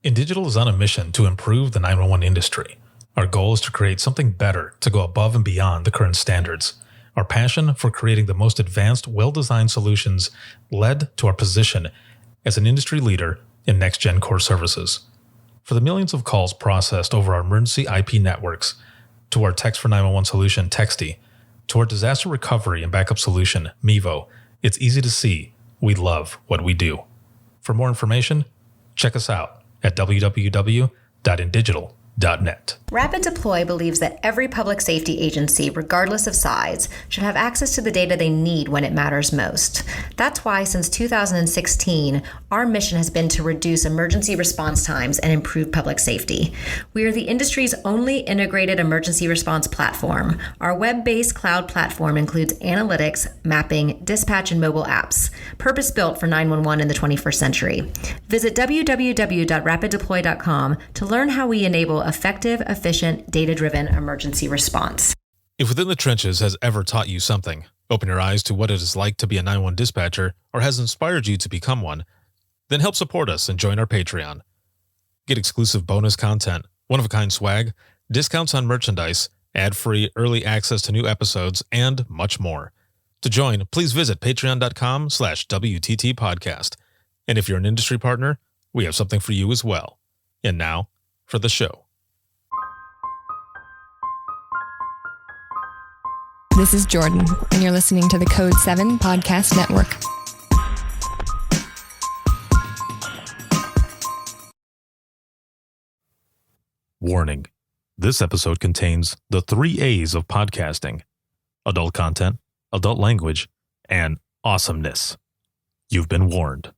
InDigital is on a mission to improve the 911 industry. Our goal is to create something better to go above and beyond the current standards. Our passion for creating the most advanced, well-designed solutions led to our position as an industry leader in next-gen core services. For the millions of calls processed over our emergency IP networks, to our Text for 911 solution, Texty, to our disaster recovery and backup solution, Mevo, it's easy to see we love what we do. For more information, check us out at www.indigital.net. Rapid Deploy believes that every public safety agency, regardless of size, should have access to the data they need when it matters most. That's why since 2016, our mission has been to reduce emergency response times and improve public safety. We are the industry's only integrated emergency response platform. Our web-based cloud platform includes analytics, mapping, dispatch, and mobile apps, purpose-built for 911 in the 21st century. Visit www.rapiddeploy.com to learn how we enable effective, efficient, data-driven emergency response. If Within the Trenches has ever taught you something, open your eyes to what it is like to be a 911 dispatcher, or has inspired you to become one, then help support us and join our Patreon. Get exclusive bonus content, one-of-a-kind swag, discounts on merchandise, ad-free early access to new episodes, and much more. To join, please visit patreon.com/WTT podcast. And if you're an industry partner, we have something for you as well. And now, for the show. This is Jordan, and you're listening to the Code 7 Podcast Network. Warning. This episode contains the 3 A's of podcasting: adult content, adult language, and awesomeness. You've been warned.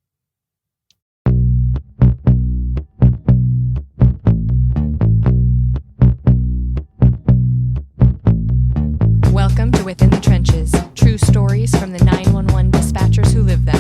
Welcome to Within the Trenches, true stories from the 911 dispatchers who live them.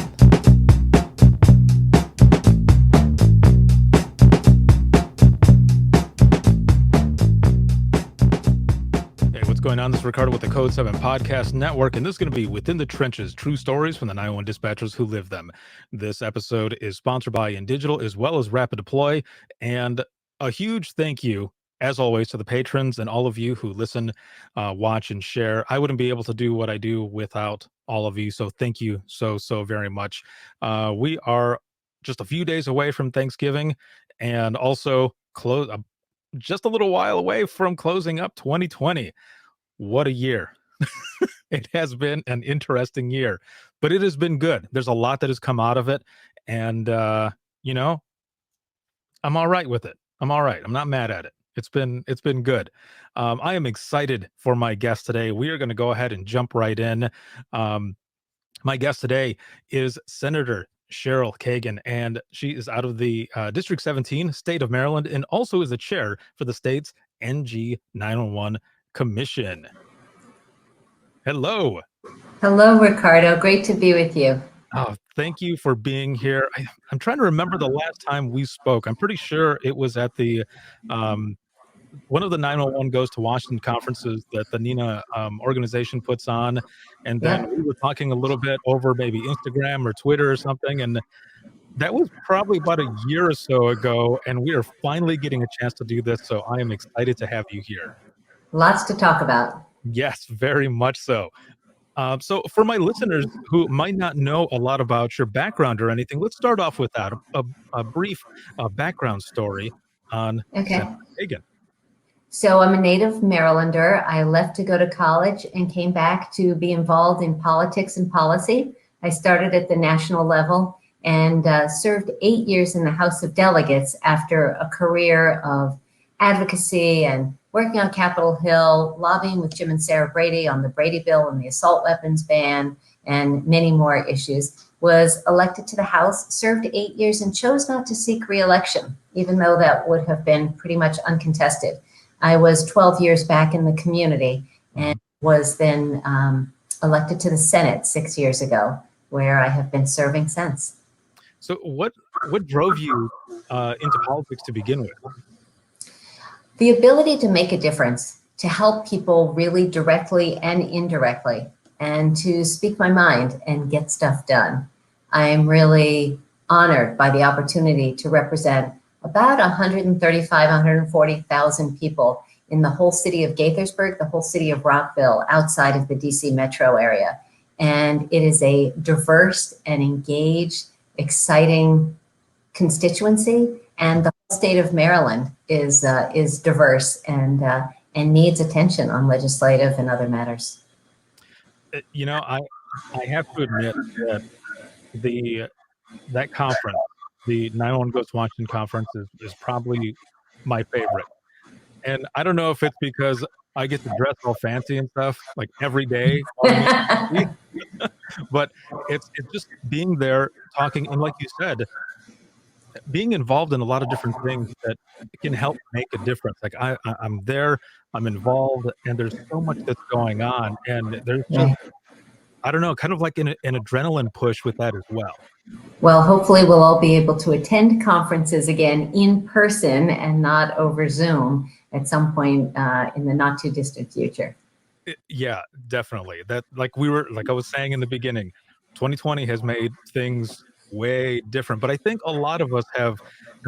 Hey, what's going on? This is Ricardo with the Code 7 Podcast Network, and this is going to be Within the Trenches, true stories from the 911 dispatchers who live them. This episode is sponsored by InDigital as well as Rapid Deploy, and a huge thank you, as always, to the patrons and all of you who listen, watch, and share. I wouldn't be able to do what I do without all of you, so thank you so very much. We are just a few days away from Thanksgiving, and also just a little while away from closing up 2020. What a year. It has been an interesting year, but it has been good. There's a lot that has come out of it, and, I'm all right with it. I'm all right. I'm not mad at it. It's been good. I am excited for my guest today. We are going to go ahead and jump right in. My guest today is Senator Cheryl Kagan, and she is out of the District 17, state of Maryland, and also is the chair for the state's NG911 Commission. Hello. Hello, Ricardo. Great to be with you. Oh, thank you for being here. I'm trying to remember the last time we spoke. I'm pretty sure it was at the one of the 911 Goes to Washington conferences that the NINA organization puts on. And then we were talking a little bit over maybe Instagram or Twitter or something. And that was probably about a year or so ago. And we are finally getting a chance to do this. So I am excited to have you here. Lots to talk about. Yes, very much so. So for my listeners who might not know a lot about your background or anything, let's start off with that, a brief background story on Senator Kagan. So I'm a native Marylander. I left to go to college and came back to be involved in politics and policy. I started at the national level and served 8 years in the House of Delegates after a career of advocacy and working on Capitol Hill, lobbying with Jim and Sarah Brady on the Brady Bill and the assault weapons ban and many more issues. Was elected to the House, served 8 years, and chose not to seek re-election, even though that would have been pretty much uncontested. I was 12 years back in the community and was then elected to the Senate 6 years ago, where I have been serving since. So what drove you into politics to begin with? The ability to make a difference, to help people really directly and indirectly, and to speak my mind and get stuff done. I am really honored by the opportunity to represent about 135, 140,000 people in the whole city of Gaithersburg, the whole city of Rockville, outside of the DC metro area. And it is a diverse and engaged, exciting constituency. And the whole state of Maryland is diverse and needs attention on legislative and other matters. You know, I have to admit that that conference, the 911 Goes to Washington conference, is probably my favorite. And I don't know if it's because I get to dress all fancy and stuff like every day, but it's just being there talking, and like you said, being involved in a lot of different things that can help make a difference. Like I'm there, I'm involved, and there's so much that's going on, and there's just, I don't know, kind of like an adrenaline push with that as well. Well, hopefully we'll all be able to attend conferences again in person and not over Zoom at some point in the not too distant future. Yeah, definitely. That, like I was saying in the beginning, 2020 has made things way different, but I think a lot of us have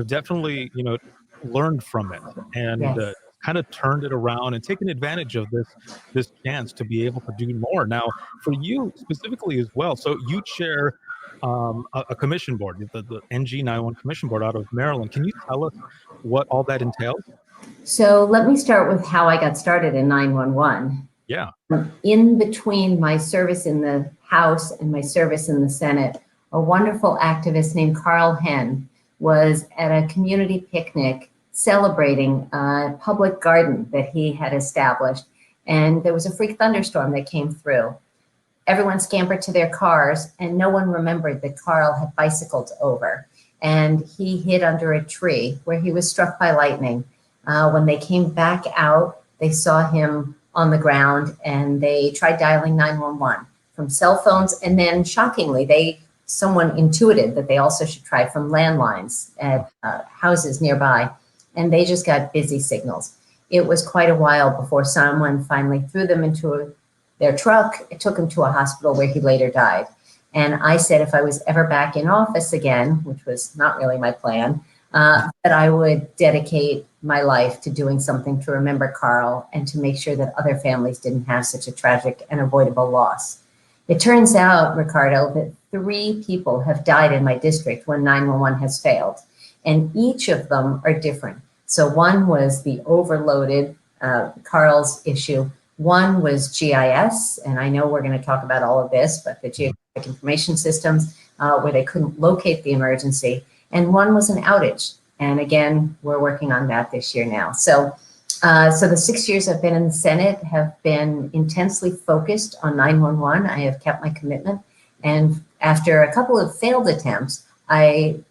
definitely, learned from it and Yes. kind of turned it around and taken advantage of this chance to be able to do more. Now, for you specifically as well, so you chair a commission board, the NG911 Commission Board out of Maryland. Can you tell us what all that entails? So let me start with how I got started in 911. Yeah. In between my service in the House and my service in the Senate, a wonderful activist named Carl Henn was at a community picnic celebrating a public garden that he had established. And there was a freak thunderstorm that came through. Everyone scampered to their cars, and no one remembered that Carl had bicycled over. And he hid under a tree where he was struck by lightning. When they came back out, they saw him on the ground, and they tried dialing 911 from cell phones. And then shockingly, someone intuited that they also should try from landlines at houses nearby. And they just got busy signals. It was quite a while before someone finally threw them into their truck. It took him to a hospital where he later died. And I said if I was ever back in office again, which was not really my plan, that I would dedicate my life to doing something to remember Carl and to make sure that other families didn't have such a tragic and avoidable loss. It turns out, Ricardo, that 3 people have died in my district when 911 has failed, and each of them are different. So one was the overloaded, Carl's issue. One was GIS, and I know we're going to talk about all of this, but the geographic information systems where they couldn't locate the emergency. And one was an outage. And again, we're working on that this year now. So the 6 years I've been in the Senate have been intensely focused on 911. I have kept my commitment. And after a couple of failed attempts, I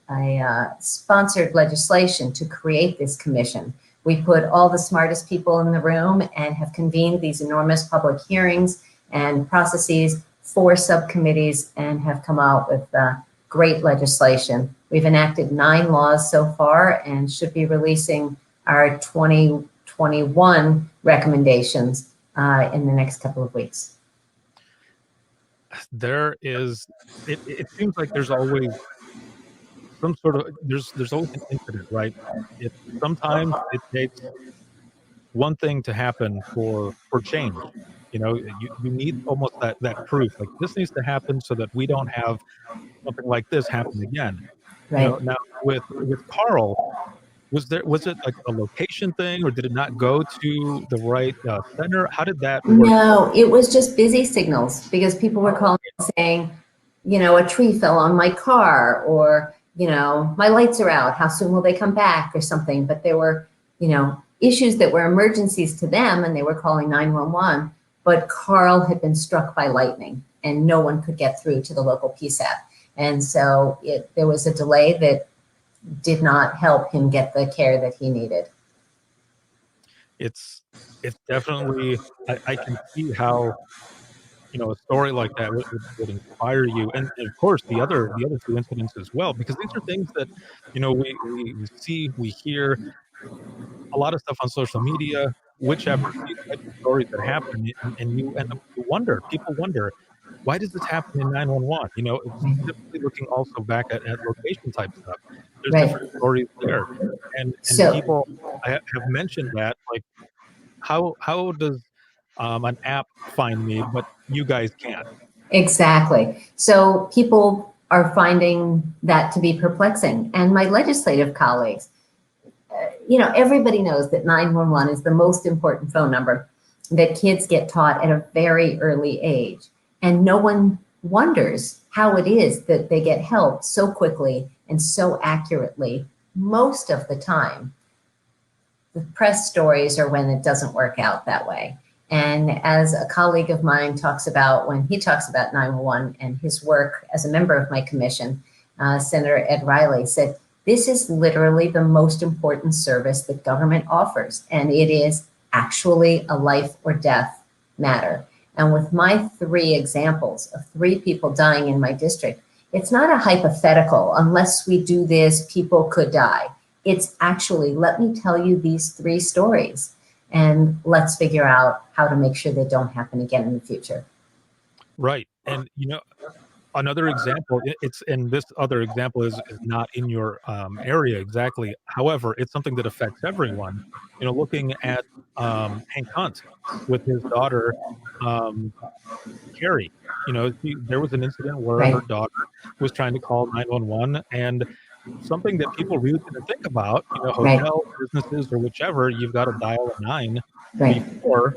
sponsored legislation to create this commission. We put all the smartest people in the room and have convened these enormous public hearings and processes, 4 subcommittees, and have come out with great legislation. We've enacted 9 laws so far and should be releasing our 2021 recommendations in the next couple of weeks. It seems like there's always some sort of, there's always an incident, right? Sometimes it takes one thing to happen for change. You need almost that proof. Like, this needs to happen so that we don't have something like this happen again. Right. Now with Carl, was it like a location thing, or did it not go to the right center? How did that work? No, it was just busy signals because people were calling and saying, a tree fell on my car, or, my lights are out. How soon will they come back, or something? But there were, issues that were emergencies to them, and they were calling 911. But Carl had been struck by lightning, and no one could get through to the local PSAP. And so there was a delay that did not help him get the care that he needed. It's definitely, I can see how, a story like that would inspire you, and of course the other 2 incidents as well, because these are things that we see, we hear a lot of stuff on social media, whichever, these types of stories that happen, and you end up, people wonder, why does this happen in 911? It's typically looking also back at location type stuff. There's Right. different stories there. And So people have mentioned that, like, how does an app find me, but you guys can't? exactly. So people are finding that to be perplexing. And my legislative colleagues, everybody knows that 911 is the most important phone number that kids get taught at a very early age. And no one wonders how it is that they get help so quickly and so accurately most of the time. The press stories are when it doesn't work out that way. And as a colleague of mine talks about when he talks about 911 and his work as a member of my commission, Senator Ed Riley said, this is literally the most important service that government offers. And it is actually a life or death matter. And with my 3 examples of 3 people dying in my district, it's not a hypothetical, unless we do this, people could die. It's actually, let me tell you these 3 stories and let's figure out how to make sure they don't happen again in the future. Right. And another example, and this other example is not in your area exactly. However, it's something that affects everyone. Looking at Hank Hunt with his daughter, Carrie. There was an incident where Right. her daughter was trying to call 911, and something that people really didn't think about, Right. hotel businesses or whichever, you've got to dial a 9 Right. before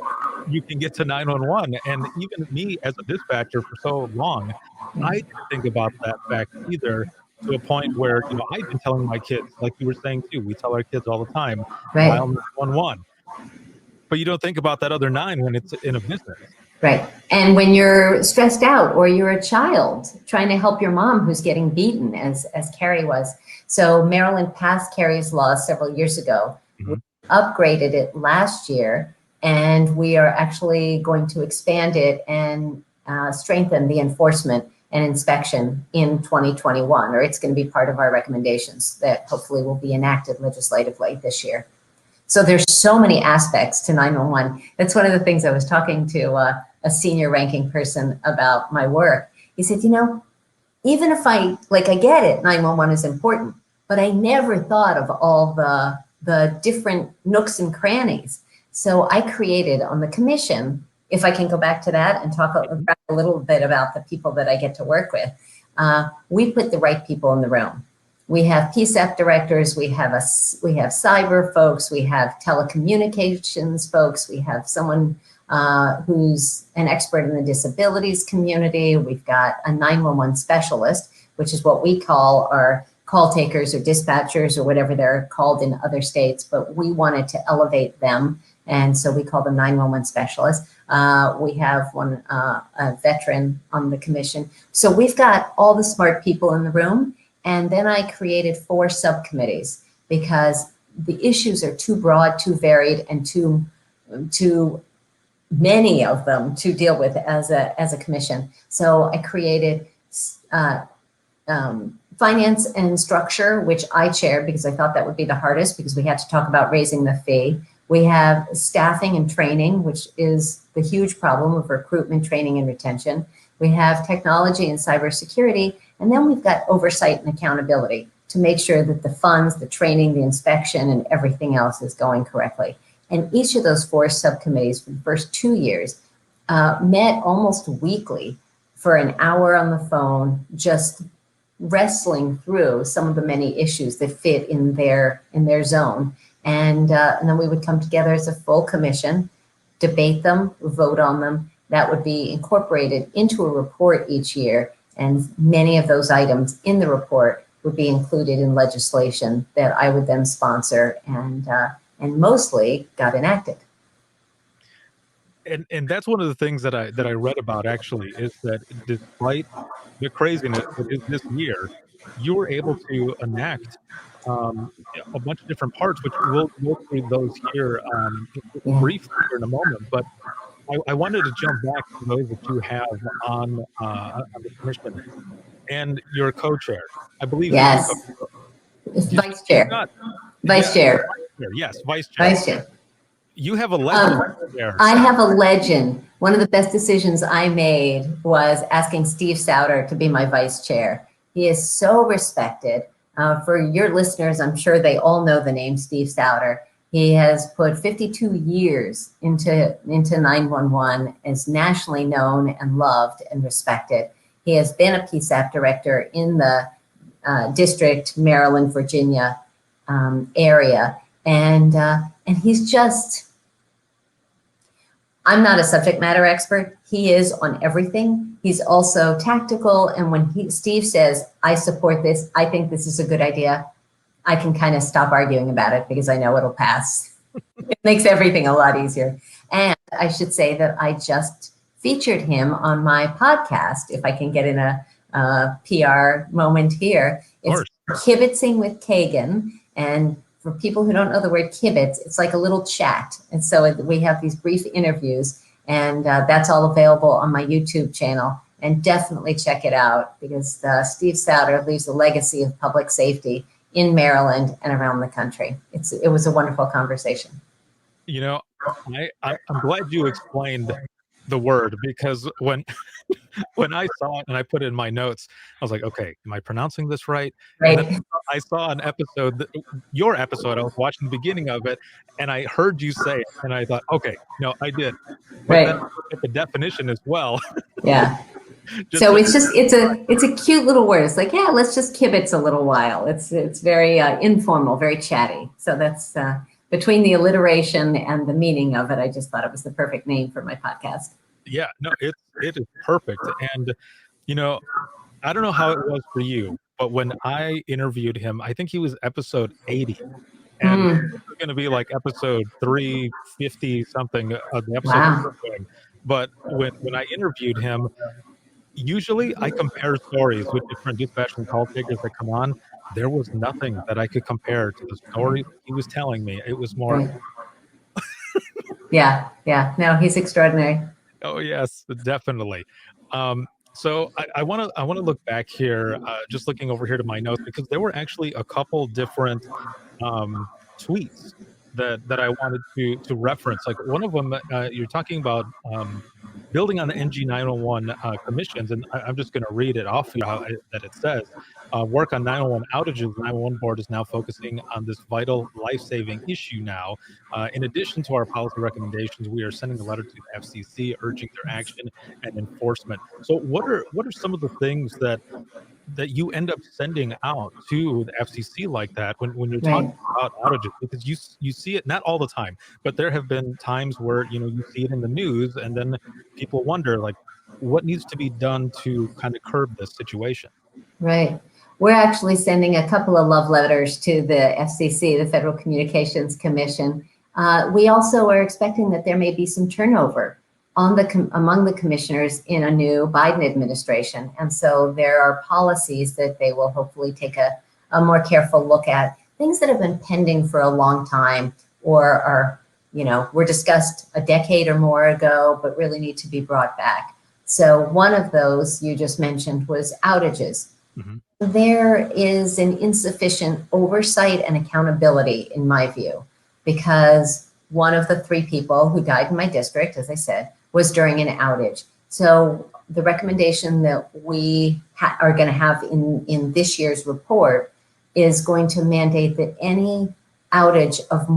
you can get to 911. And even me as a dispatcher for so long, I didn't think about that fact either, to a point where, I've been telling my kids, like you were saying too, we tell our kids all the time, Right. dial 911. But you don't think about that other 9 when it's in a business. Right. And when you're stressed out or you're a child trying to help your mom who's getting beaten, as Carrie was. So Maryland passed Carrie's law several years ago. Mm-hmm. We upgraded it last year, and we are actually going to expand it and strengthen the enforcement and inspection in 2021, or it's going to be part of our recommendations that hopefully will be enacted legislatively this year. So there's so many aspects to 911. That's one of the things I was talking to a senior ranking person about my work. He said, even if I get it, 911 is important, but I never thought of all the different nooks and crannies. So I created on the commission, if I can go back to that and talk a little bit about the people that I get to work with, we put the right people in the room. We have PSAP directors, we have cyber folks, we have telecommunications folks, we have someone who's an expert in the disabilities community. We've got a 911 specialist, which is what we call our call takers or dispatchers or whatever they're called in other states, but we wanted to elevate them. And so we call them 911 specialists. We have a veteran on the commission. So we've got all the smart people in the room. And then I created 4 subcommittees because the issues are too broad, too varied, and too many of them to deal with as a commission. So I created finance and structure, which I chaired because I thought that would be the hardest because we had to talk about raising the fee. We have staffing and training, which is the huge problem of recruitment, training, and retention. We have technology and cybersecurity, and then we've got oversight and accountability to make sure that the funds, the training, the inspection, and everything else is going correctly. And each of those 4 subcommittees for the first 2 years met almost weekly for an hour on the phone, just wrestling through some of the many issues that fit in their zone. And then we would come together as a full commission, debate them, vote on them. That would be incorporated into a report each year. And many of those items in the report would be included in legislation that I would then sponsor and mostly got enacted. And that's one of the things that I read about, actually, is that despite the craziness that is this year, you were able to enact a bunch of different parts, which we'll go through those here briefly here in a moment. But I wanted to jump back to those that you have on the commission, and your co-chair. I believe. Yes. Vice chair. Vice chair. Yes, vice chair. Vice chair. You have a legend there. I have a legend. One of the best decisions I made was asking Steve Souter to be my vice chair. He is so respected. For your listeners, I'm sure they all know the name Steve Souter. He has put 52 years into 911, is nationally known and loved and respected. He has been a PSAP director in the district, Maryland, Virginia area. And he's just, I'm not a subject matter expert. He is on everything. He's also tactical. And when Steve says, I support this, I think this is a good idea, I can kind of stop arguing about it because I know it'll pass. It makes everything a lot easier. And I should say that I just featured him on my podcast, if I can get in a PR moment here. It's Kibitzing with Kagan. And for people who don't know the word kibitz, it's like a little chat. And so we have these brief interviews, and that's all available on my YouTube channel. And definitely check it out, because Steve Souter leaves a legacy of public safety in Maryland and around the country. It was a wonderful conversation. You know, I'm glad you explained the word, because when I saw it and I put it in my notes, I was like, okay, am I pronouncing this right? Right. And then I saw an episode, your episode, I was watching the beginning of it, and I heard you say it, and I thought, okay, no, I did. But Right. then I looked at the definition as well. Yeah. So it's a cute little word. It's like, yeah, let's just kibitz a little while. It's very informal, very chatty. So that's between the alliteration and the meaning of it, I just thought it was the perfect name for my podcast. Yeah, no, it is perfect. And, you know, I don't know how it was for you, but when I interviewed him, I think he was episode 80. And it's going to be like episode 350 something of the episode. Wow. But when I interviewed him, usually I compare stories with different dispatch and call takers that come on. There was nothing that I could compare to the story he was telling me. It was more. Right. Yeah. No, he's extraordinary. Oh yes, definitely. So I want to look back here, just looking over here to my notes, because there were actually a couple different tweets that I wanted to reference. Like one of them, you're talking about building on the NG911 commissions, and I'm just going to read it off that it says. Work on 911 outages. The 911 board is now focusing on this vital life-saving issue now. In addition to our policy recommendations, we are sending a letter to the FCC urging their action and enforcement. So what are some of the things that you end up sending out to the FCC like that when you're talking about outages? Because you see it not all the time, but there have been times where you see it in the news, and then people wonder, like, what needs to be done to kind of curb this situation. Right. We're actually sending a couple of love letters to the FCC, the Federal Communications Commission. We also are expecting that there may be some turnover among the commissioners in a new Biden administration. And so there are policies that they will hopefully take a more careful look at, things that have been pending for a long time or are, were discussed a decade or more ago, but really need to be brought back. So one of those you just mentioned was outages. Mm-hmm. There is an insufficient oversight and accountability, in my view, because one of the 3 people who died in my district, as I said, was during an outage. So the recommendation that we are going to have in this year's report is going to mandate that any outage of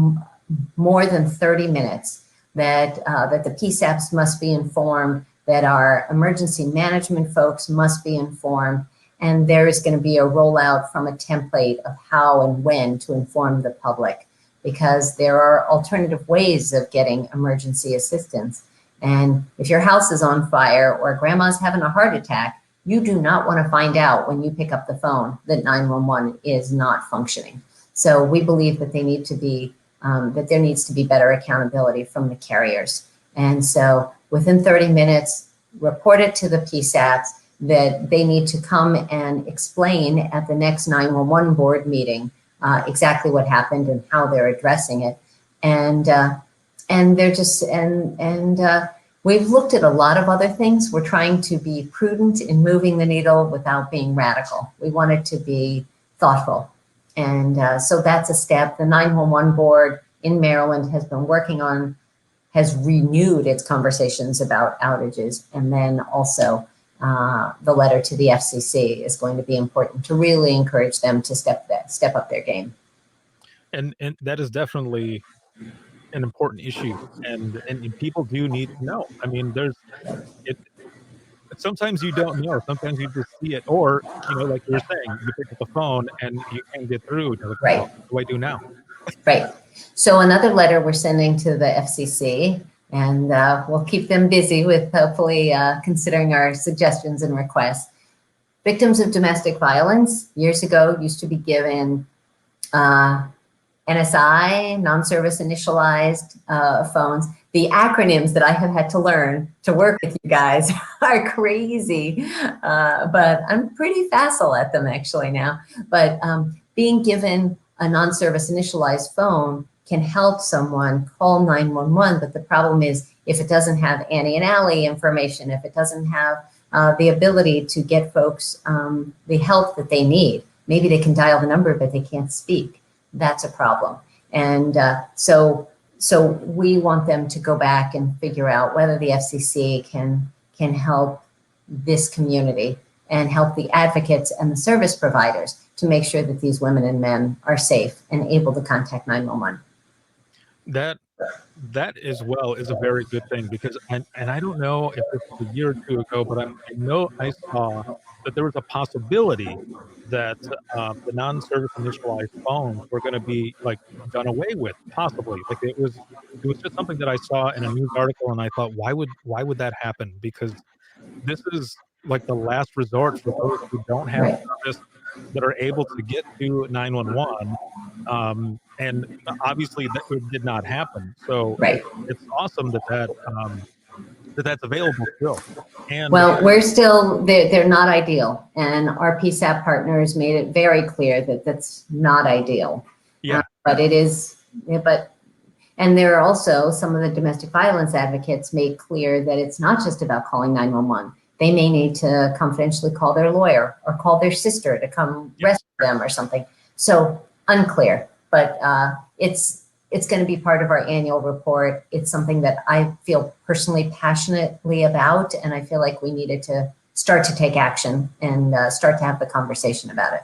more than 30 minutes, that the PSAPs must be informed, that our emergency management folks must be informed, and there is going to be a rollout from a template of how and when to inform the public, because there are alternative ways of getting emergency assistance. And if your house is on fire or grandma's having a heart attack, you do not want to find out when you pick up the phone that 911 is not functioning. So we believe that there needs to be better accountability from the carriers. And so within 30 minutes, report it to the PSAPs that they need to come and explain at the next 911 board meeting exactly what happened and how they're addressing it. And they're just, we've looked at a lot of other things. We're trying to be prudent in moving the needle without being radical. We want it to be thoughtful. And so that's a step. The 911 board in Maryland has renewed its conversations about outages. And then also the letter to the FCC is going to be important to really encourage them to step up their game. And that is definitely an important issue, and people do need to know. I mean, it. Sometimes you don't know. Sometimes you just see it, or like you were saying, you pick up the phone and you can't get through. You're like, Right. what do I do now? Right. So another letter we're sending to the FCC, and we'll keep them busy with hopefully considering our suggestions and requests. Victims of domestic violence years ago used to be given NSI, non-service initialized phones. The acronyms that I have had to learn to work with you guys are crazy, but I'm pretty facile at them actually now. But being given a non-service initialized phone can help someone call 911, but the problem is if it doesn't have Annie and Allie information, if it doesn't have the ability to get folks the help that they need, maybe they can dial the number, but they can't speak. That's a problem. And so we want them to go back and figure out whether the FCC can help this community and help the advocates and the service providers to make sure that these women and men are safe and able to contact 911. That as well is a very good thing, because and I don't know if this was a year or two ago, but I know I saw that there was a possibility that the non-service initialized phones were going to be like done away with, possibly. Like it was just something that I saw in a news article, and I thought, why would that happen? Because this is like the last resort for those who don't have Right. service, that are able to get to 911. And obviously that did not happen. So Right. it's awesome that's available still. And well, we're still, they're not ideal. And our PSAP partners made it very clear that that's not ideal. Yeah. But it is, and there are also some of the domestic violence advocates made clear that it's not just about calling 911. They may need to confidentially call their lawyer or call their sister to come rescue them or something. So unclear, but it's going to be part of our annual report. It's something that I feel personally passionately about, and I feel like we needed to start to take action and start to have the conversation about it.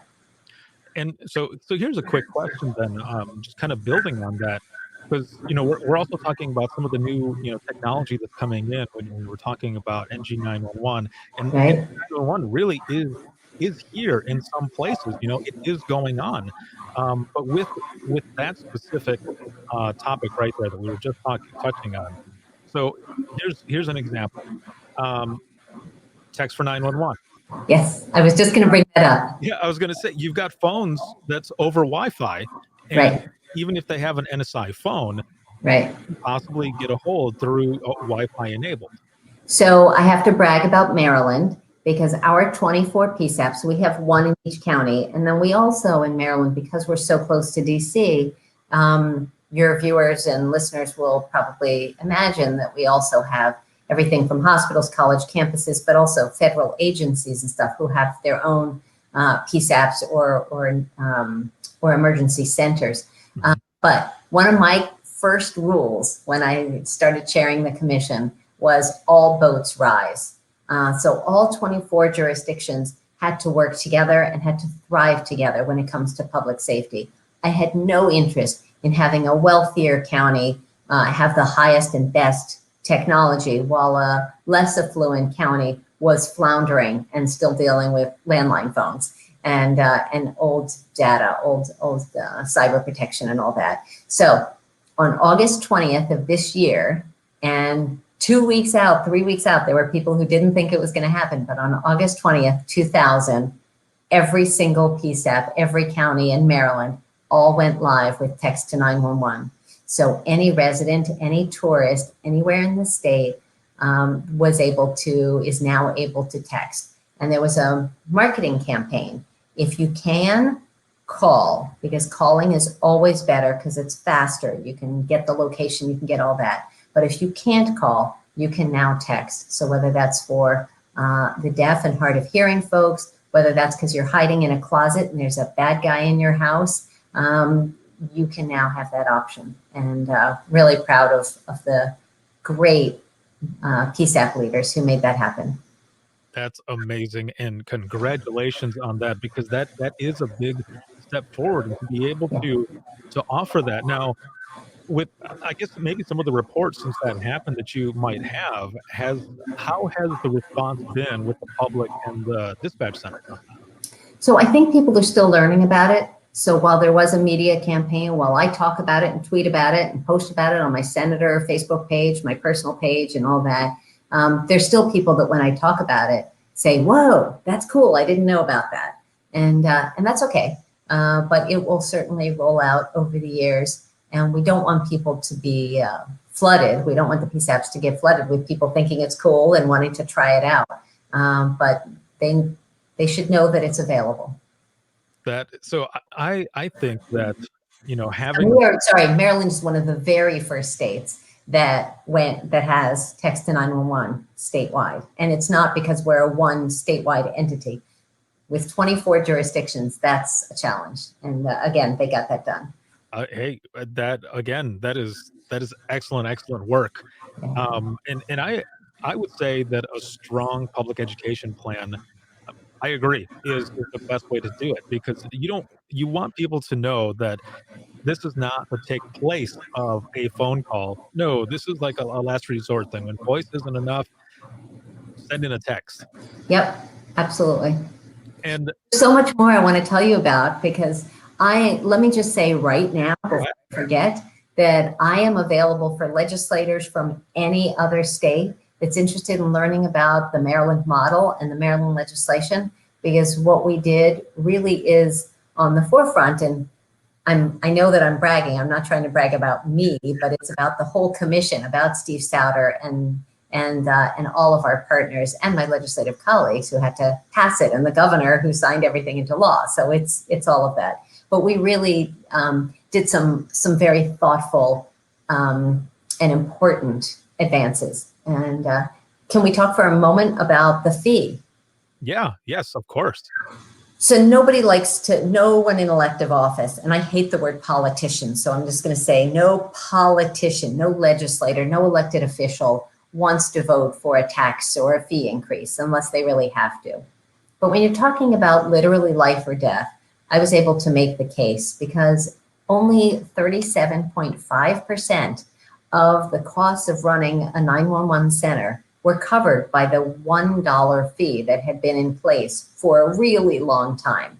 And so here's a quick question then, just kind of building on that, because we're also talking about some of the new technology that's coming in when we're talking about NG911, and Right. 911 really is here in some places. It is going on, but with that specific topic right there that we were just touching on. So here's an example. Text for 911. Yes, I was just going to bring that up. Yeah, I was going to say, you've got phones that's over Wi-Fi, and Right. even if they have an NSI phone, Right. you can possibly get a hold through Wi-Fi enabled. So I have to brag about Maryland, because our 24 PSAPs, we have one in each county. And then we also in Maryland, because we're so close to DC, your viewers and listeners will probably imagine that we also have everything from hospitals, college campuses, but also federal agencies and stuff who have their own PSAPs or emergency centers. But one of my first rules when I started chairing the commission was all boats rise. So all 24 jurisdictions had to work together and had to thrive together when it comes to public safety. I had no interest in having a wealthier county have the highest and best technology, while a less affluent county was floundering and still dealing with landline phones and old data, old cyber protection and all that. So on August 20th of this year, and 2 weeks out, 3 weeks out, there were people who didn't think it was going to happen, but on August 20th, 2000, every single PSAP, every county in Maryland, all went live with text to 911. So any resident, any tourist, anywhere in the state is now able to text. And there was a marketing campaign. If you can, call, because calling is always better because it's faster. You can get the location, you can get all that. But if you can't call, you can now text. So whether that's for the deaf and hard of hearing folks, whether that's because you're hiding in a closet and there's a bad guy in your house, you can now have that option. And really proud of the great PSAP leaders who made that happen. That's amazing, and congratulations on that, because that is a big step forward, and to be able Yeah. to offer that. Now, with I guess maybe some of the reports since that happened that you might have, how has the response been with the public and the dispatch center on that? So I think people are still learning about it. So while there was a media campaign, while I talk about it and tweet about it and post about it on my Senator Facebook page, my personal page and all that, there's still people that when I talk about it say, whoa, that's cool. I didn't know about that. And that's okay. But it will certainly roll out over the years. And we don't want people to be flooded. We don't want the PSAPs to get flooded with people thinking it's cool and wanting to try it out. But they should know that it's available. I think that, And having we are, sorry, Maryland is one of the very first states that has text to 911 statewide. And it's not because we're a one statewide entity. With 24 jurisdictions, that's a challenge. And again, they got that done. hey, that again, that is excellent work. And I would say that a strong public education plan, I agree, is the best way to do it, because you want people to know that this is not the take place of a phone call. No, this is like a last resort thing. When voice isn't enough, send in a text. Yep, absolutely. And So much more I want to tell you about, because let me just say right now, before I forget, that I am available for legislators from any other state that's interested in learning about the Maryland model and the Maryland legislation, because what we did really is on the forefront. And I know that I'm bragging. I'm not trying to brag about me, but it's about the whole commission, about Steve Souter and all of our partners and my legislative colleagues who had to pass it, and the governor who signed everything into law. So it's all of that. But we really did some very thoughtful and important advances. And can we talk for a moment about the fee? yeah, yes, of course. So no one in elective office, and I hate the word politician, so I'm just going to say no politician, no legislator, no elected official wants to vote for a tax or a fee increase unless they really have to. But when you're talking about literally life or death, I was able to make the case because only 37.5% of the costs of running a 911 center were covered by the $1 fee that had been in place for a really long time.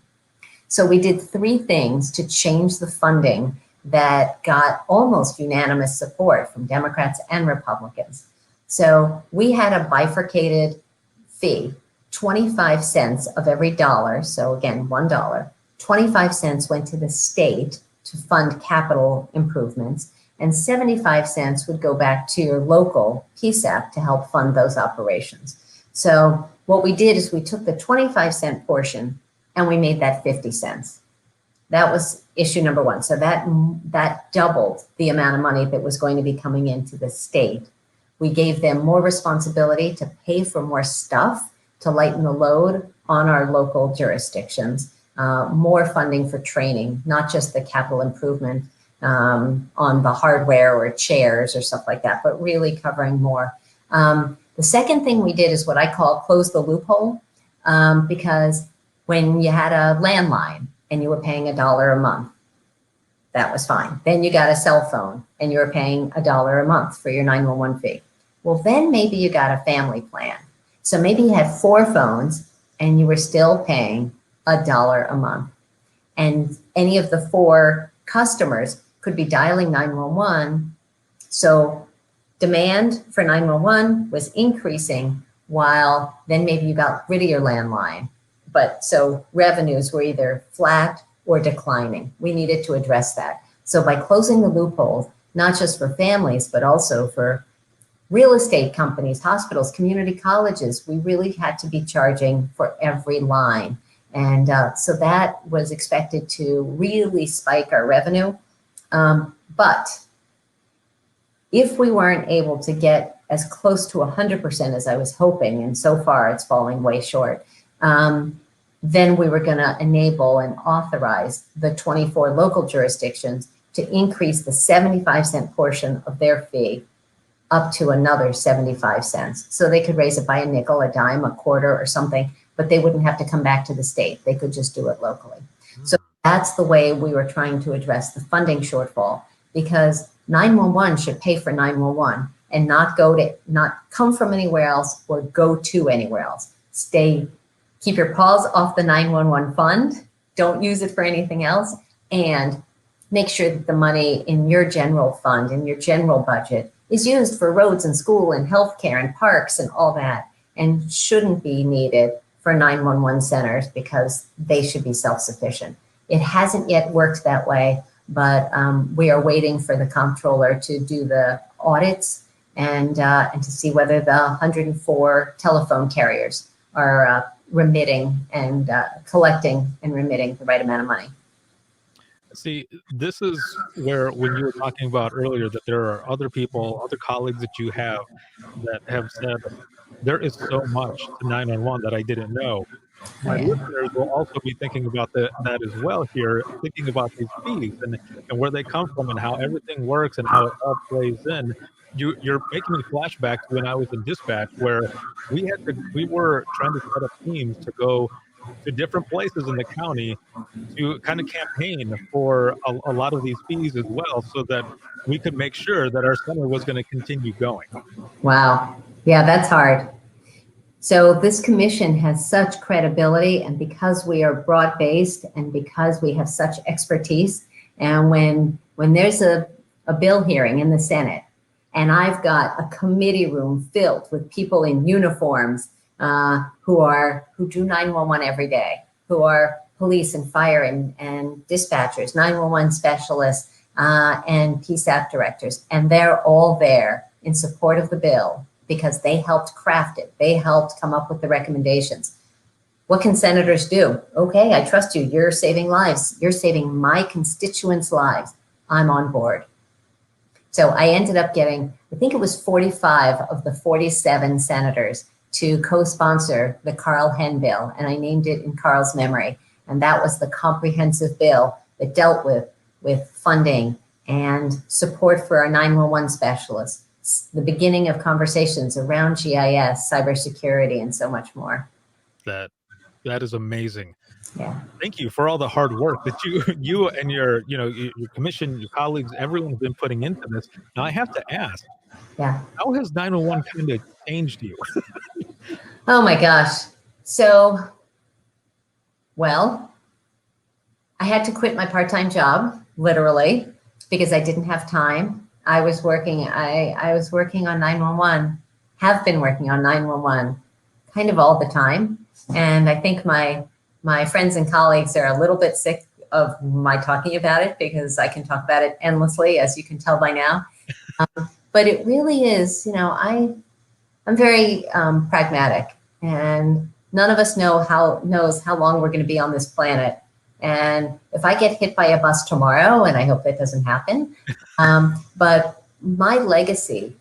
So we did three things to change the funding that got almost unanimous support from Democrats and Republicans. So we had a bifurcated fee, 25 cents of every dollar. So again, $1, 25 cents went to the state to fund capital improvements, and 75 cents would go back to your local PSAP to help fund those operations. So what we did is we took the 25-cent portion and we made that 50 cents. That was issue number one. So that doubled the amount of money that was going to be coming into the state. We gave them more responsibility to pay for more stuff to lighten the load on our local jurisdictions, more funding for training, not just the capital improvement on the hardware or chairs or stuff like that, but really covering more. The second thing we did is what I call close the loophole, because when you had a landline and you were paying $1 a month, that was fine. Then you got a cell phone and you were paying $1 a month for your 911 fee. Well, then maybe you got a family plan. So maybe you had 4 phones and you were still paying $1 a month. And any of the 4 customers could be dialing 911. So demand for 911 was increasing, while then maybe you got rid of your landline. But so revenues were either flat or declining. We needed to address that. So by closing the loophole, not just for families, but also for real estate companies, hospitals, community colleges, we really had to be charging for every line. And so that was expected to really spike our revenue. But if we weren't able to get as close to 100% as I was hoping, and so far it's falling way short, then we were going to enable and authorize the 24 local jurisdictions to increase the 75-cent portion of their fee up to another 75 cents. So they could raise it by a nickel, a dime, a quarter or something, but they wouldn't have to come back to the state. They could just do it locally. So that's the way we were trying to address the funding shortfall, because 911 should pay for 911 and not come from anywhere else or go to anywhere else. Keep your paws off the 911 fund. Don't use it for anything else, and make sure that the money in your general fund, in your general budget, is used for roads and school and healthcare and parks and all that, and shouldn't be needed for 911 centers because they should be self-sufficient. It hasn't yet worked that way, but we are waiting for the comptroller to do the audits and to see whether the 104 telephone carriers are remitting and collecting and remitting the right amount of money. See, this is where, when you were talking about earlier that there are other people, other colleagues that you have that have said there is so much to 911 that I didn't know. My listeners will also be thinking about that as well here, thinking about these fees and where they come from and how everything works and how it all plays in. You're making me flashback to when I was in dispatch, where we were trying to set up teams to go to different places in the county to kind of campaign for a lot of these fees as well, so that we could make sure that our center was going to continue going. Wow. Yeah, that's hard. So this commission has such credibility, and because we are broad-based and because we have such expertise, and when there's a bill hearing in the Senate, and I've got a committee room filled with people in uniforms who do 911 every day, who are police and fire and dispatchers, 911 specialists, and PSAP directors, and they're all there in support of the bill because they helped craft it. They helped come up with the recommendations. What can senators do? Okay, I trust you. You're saving lives. You're saving my constituents' lives. I'm on board. So I ended up getting, I think it was 45 of the 47 senators to co-sponsor the Carl Henn bill, and I named it in Carl's memory. And that was the comprehensive bill that dealt with funding and support for our 911 specialists, the beginning of conversations around GIS, cybersecurity, and so much more. That is amazing. Yeah. Thank you for all the hard work that you and your commission, your colleagues, everyone's been putting into this. Now I have to ask, how has 911 kind of changed you? Oh my gosh. So, well, I had to quit my part-time job, literally, because I didn't have time. I was working on 911, have been working on 911 kind of all the time. And I think my friends and colleagues are a little bit sick of my talking about it because I can talk about it endlessly, as you can tell by now. But it really is, I'm very pragmatic, and none of us knows how long we're going to be on this planet. And if I get hit by a bus tomorrow, and I hope that doesn't happen, but my legacy,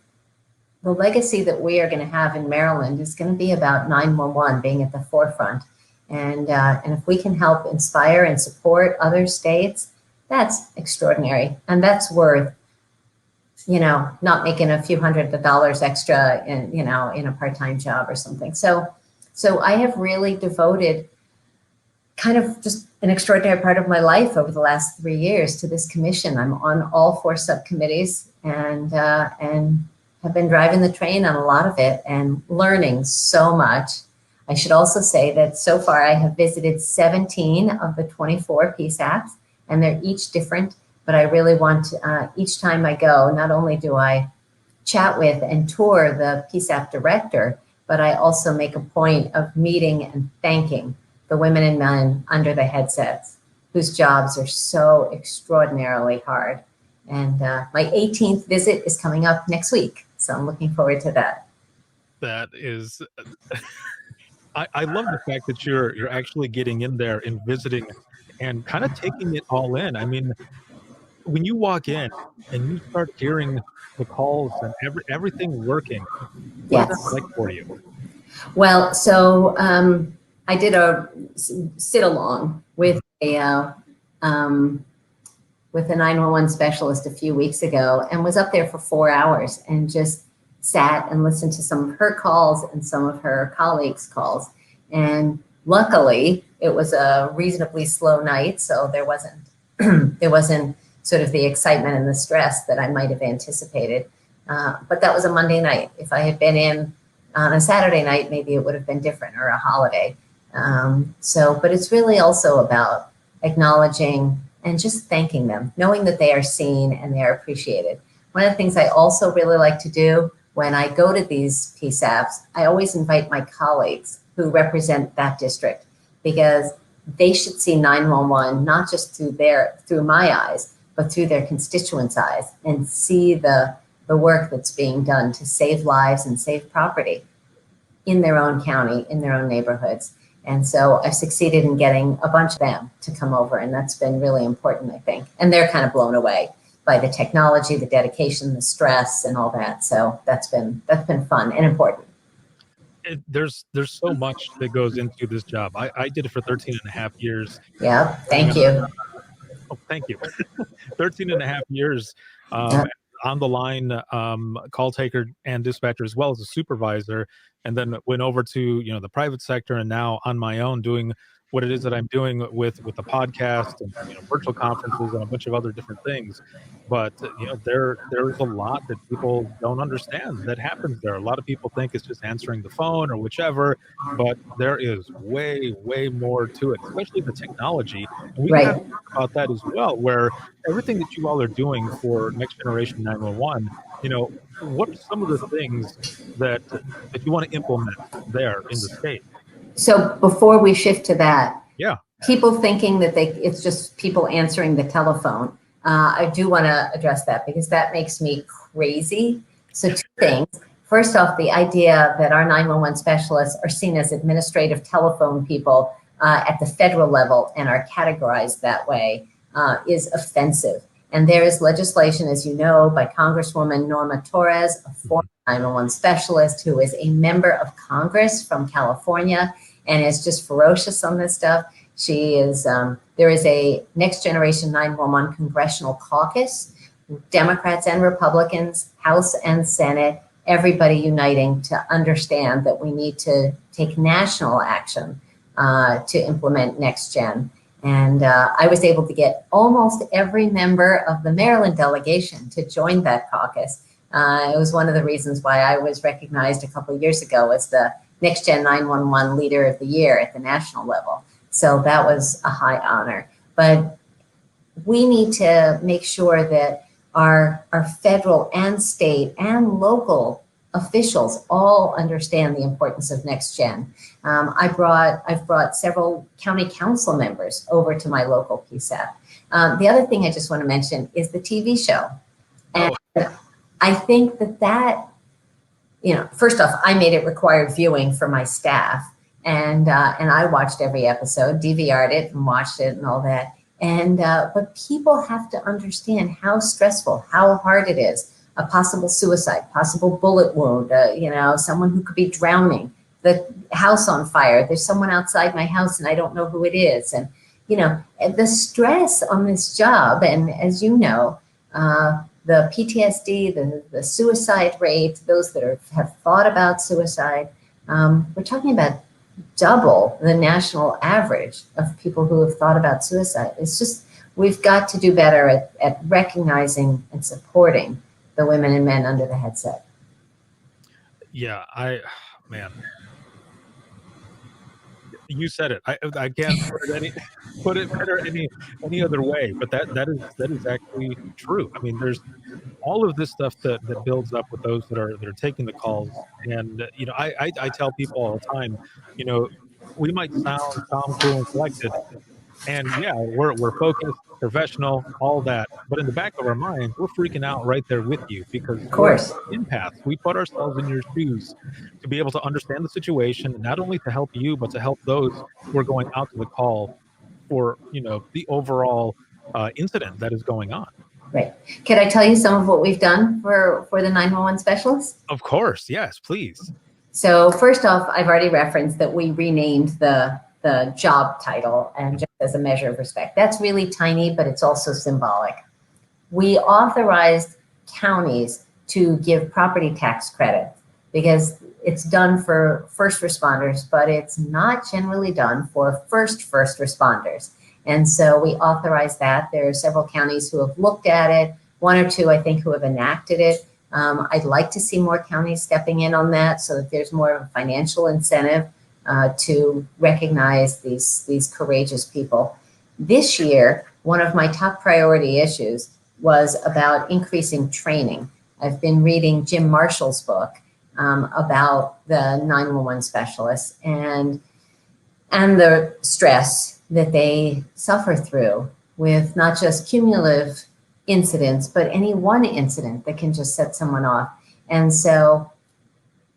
the legacy that we are going to have in Maryland is going to be about 911 being at the forefront. And if we can help inspire and support other states, that's extraordinary. And that's worth, not making a few $100s extra in a part-time job or something. So I have really devoted kind of just an extraordinary part of my life over the last 3 years to this commission. I'm on all 4 subcommittees and have been driving the train on a lot of it and learning so much. I should also say that so far I have visited 17 of the 24 PSAPs, and they're each different, but I really want to, each time I go, not only do I chat with and tour the PSAP director, but I also make a point of meeting and thanking the women and men under the headsets whose jobs are so extraordinarily hard. And my 18th visit is coming up next week, so I'm looking forward to that. That is, I love the fact that you're actually getting in there and visiting and kind of taking it all in. I mean, when you walk in and you start hearing the calls and everything working, what's that like for you? Well, so I did a sit-along with a 911 specialist a few weeks ago, and was up there for 4 hours and just sat and listened to some of her calls and some of her colleagues' calls. And luckily, it was a reasonably slow night, so there wasn't there wasn't sort of the excitement and the stress that I might have anticipated. But that was a Monday night. If I had been in on a Saturday night, maybe it would have been different, or a holiday. But it's really also about acknowledging and just thanking them, knowing that they are seen and they are appreciated. One of the things I also really like to do when I go to these PSAPs, I always invite my colleagues who represent that district, because they should see 911 not just through my eyes, but through their constituents' eyes, and see the work that's being done to save lives and save property in their own county, in their own neighborhoods. And so I've succeeded in getting a bunch of them to come over, and that's been really important, I think. And they're kind of blown away by the technology, the dedication, the stress, and all that. So that's been fun and important. There's so much that goes into this job. I did it for 13 and a half years. Yeah, thank you. Oh, thank you. 13 and a half years on the line, call taker and dispatcher, as well as a supervisor, and then went over to the private sector, and now on my own doing what it is that I'm doing with the podcast and virtual conferences and a bunch of other different things. But there's a lot that people don't understand that happens there. A lot of people think it's just answering the phone or whichever, but there is way more to it, especially the technology. And we have to talk about that as well, where everything that you all are doing for Next Generation 911, what are some of the things that you want to implement there in the state? So before we shift to that, yeah, people thinking that it's just people answering the telephone, I do want to address that, because that makes me crazy. So two things. First off, the idea that our 911 specialists are seen as administrative telephone people at the federal level and are categorized that way is offensive. And there is legislation, as you know, by Congresswoman Norma Torres, a former 911 specialist who is a member of Congress from California and is just ferocious on this stuff. She is, there is a Next Generation 911 Congressional Caucus, Democrats and Republicans, House and Senate, everybody uniting to understand that we need to take national action to implement Next Gen. And I was able to get almost every member of the Maryland delegation to join that caucus. It was one of the reasons why I was recognized a couple of years ago as the Next Gen 911 Leader of the Year at the national level. So that was a high honor. But we need to make sure that our federal and state and local officials all understand the importance of Next Gen. I've brought several county council members over to my local PSAP. The other thing I just want to mention is the TV show. And I think that first off, I made it required viewing for my staff, and I watched every episode, DVR'd it and watched it and all that. And but people have to understand how stressful, how hard it is. A possible suicide, possible bullet wound, someone who could be drowning, the house on fire. There's someone outside my house and I don't know who it is. And, the stress on this job, and as you know, the PTSD, the suicide rate, those that have thought about suicide, we're talking about double the national average of people who have thought about suicide. It's just, we've got to do better at recognizing and supporting the women and men under the headset. Yeah, man, you said it. I can't put it better any other way. But that is actually true. I mean, there's all of this stuff that builds up with those that are taking the calls. And I tell people all the time, we might sound calm, cool, and collected, and yeah, we're focused, professional, all that. But in the back of our mind, we're freaking out right there with you, because of course, we're empaths. We put ourselves in your shoes to be able to understand the situation, not only to help you, but to help those who are going out to the call for the overall incident that is going on. Right. Can I tell you some of what we've done for the 911 specialists? Of course, yes, please. So first off, I've already referenced that we renamed the job title, and just as a measure of respect. That's really tiny, but it's also symbolic. We authorized counties to give property tax credit, because it's done for first responders, but it's not generally done for first responders. And so we authorize that. There are several counties who have looked at it, one or two, I think, who have enacted it. I'd like to see more counties stepping in on that so that there's more of a financial incentive to recognize these courageous people. This year, one of my top priority issues was about increasing training. I've been reading Jim Marshall's book about the 911 specialists and the stress that they suffer through with not just cumulative incidents, but any one incident that can just set someone off. And so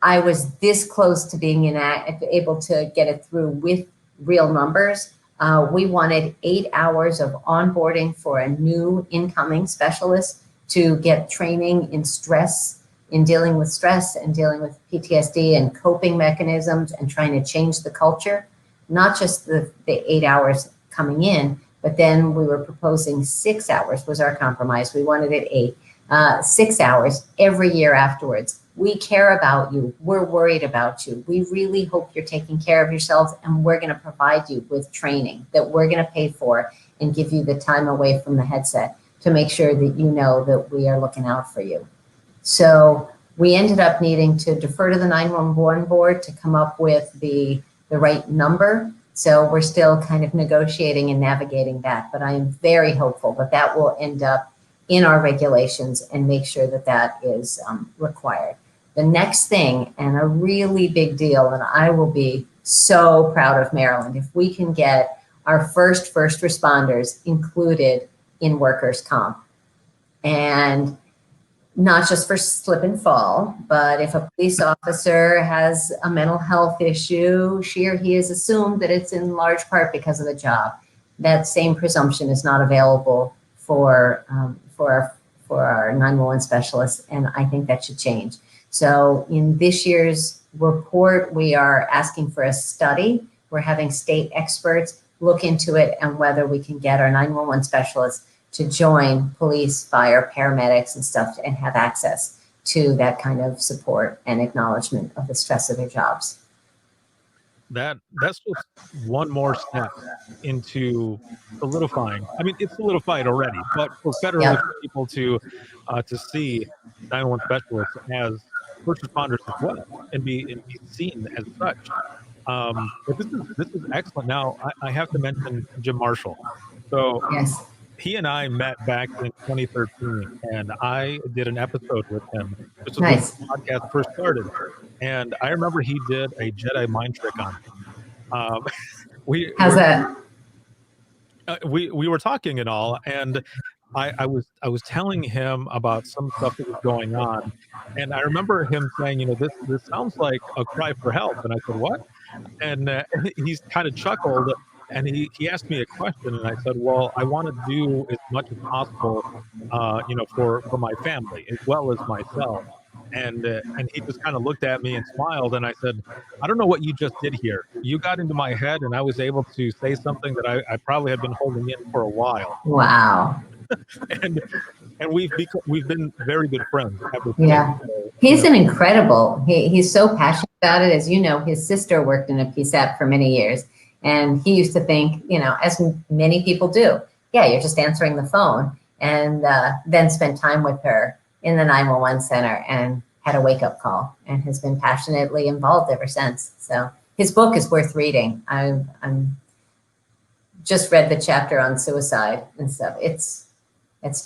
I was this close to being able to get it through with real numbers. We wanted 8 hours of onboarding for a new incoming specialist to get training in stress, in dealing with stress and dealing with PTSD and coping mechanisms and trying to change the culture. Not just the 8 hours coming in, but then we were proposing 6 hours was our compromise. We wanted it 8, 6 hours every year afterwards. We care about you. We're worried about you. We really hope you're taking care of yourselves, and we're going to provide you with training that we're going to pay for and give you the time away from the headset to make sure that you know that we are looking out for you. So we ended up needing to defer to the 911 board to come up with the right number. So we're still kind of negotiating and navigating that, but I am very hopeful that that will end up in our regulations and make sure that that is required. The next thing, and a really big deal, and I will be so proud of Maryland, if we can get our first responders included in workers' comp. And not just for slip and fall, but if a police officer has a mental health issue, she or he is assumed that it's in large part because of the job. That same presumption is not available for our 911 specialists, and I think that should change. So in this year's report, we are asking for a study. We're having state experts look into it and whether we can get our 911 specialists to join police, fire, paramedics and stuff and have access to that kind of support and acknowledgement of the stress of their jobs. That's just one more step into solidifying. I mean, it's solidified already, but for federally people to see 911 specialists as first responders as well and be seen as such. But this is excellent. Now, I have to mention Jim Marshall. So yes. He and I met back in 2013, and I did an episode with him. This was Nice. when the podcast first started, and I remember he did a Jedi mind trick on me. How's that? We were talking and all, and I was telling him about some stuff that was going on, and I remember him saying, this sounds like a cry for help, and I said, what? And he's kind of chuckled. And he asked me a question, and I said, well, I want to do as much as possible, for my family as well as myself. And he just kind of looked at me and smiled, and I said, I don't know what you just did here. You got into my head, and I was able to say something that I probably had been holding in for a while. Wow. and we've been very good friends ever since. Yeah. He's an incredible. He's so passionate about it. As you know, his sister worked in a PSAP for many years. And he used to think, as many people do, you're just answering the phone, and then spent time with her in the 911 center and had a wake-up call and has been passionately involved ever since. So his book is worth reading. I'm just read the chapter on suicide and stuff. It's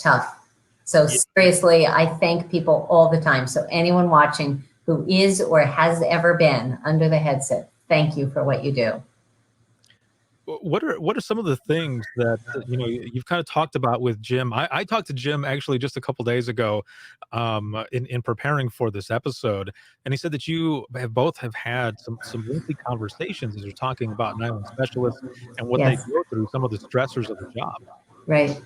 tough. So seriously, I thank people all the time. So anyone watching who is or has ever been under the headset, thank you for what you do. What are some of the things that you've kind of talked about with Jim? I talked to Jim actually just a couple days ago in preparing for this episode, and he said that you both have had some lengthy conversations as you're talking about 911 specialists and what they go through, some of the stressors of the job. Right.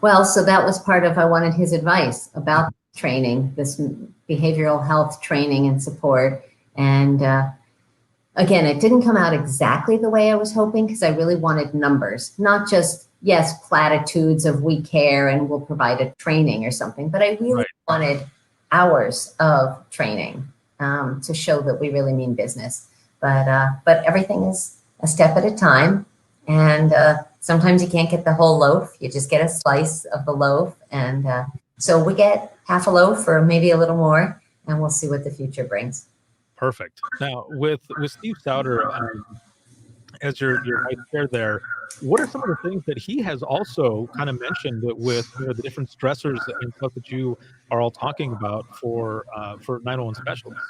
Well, so that was part of, I wanted his advice about training, this behavioral health training and support. And again, it didn't come out exactly the way I was hoping, because I really wanted numbers, not just, platitudes of we care and we'll provide a training or something, but I really wanted hours of training to show that we really mean business. But everything is a step at a time. And sometimes you can't get the whole loaf. You just get a slice of the loaf. And so we get half a loaf or maybe a little more, and we'll see what the future brings. Perfect. Now, with Steve Souter as your vice chair there, what are some of the things that he has also kind of mentioned with the different stressors and stuff that you are all talking about for 911 specialists?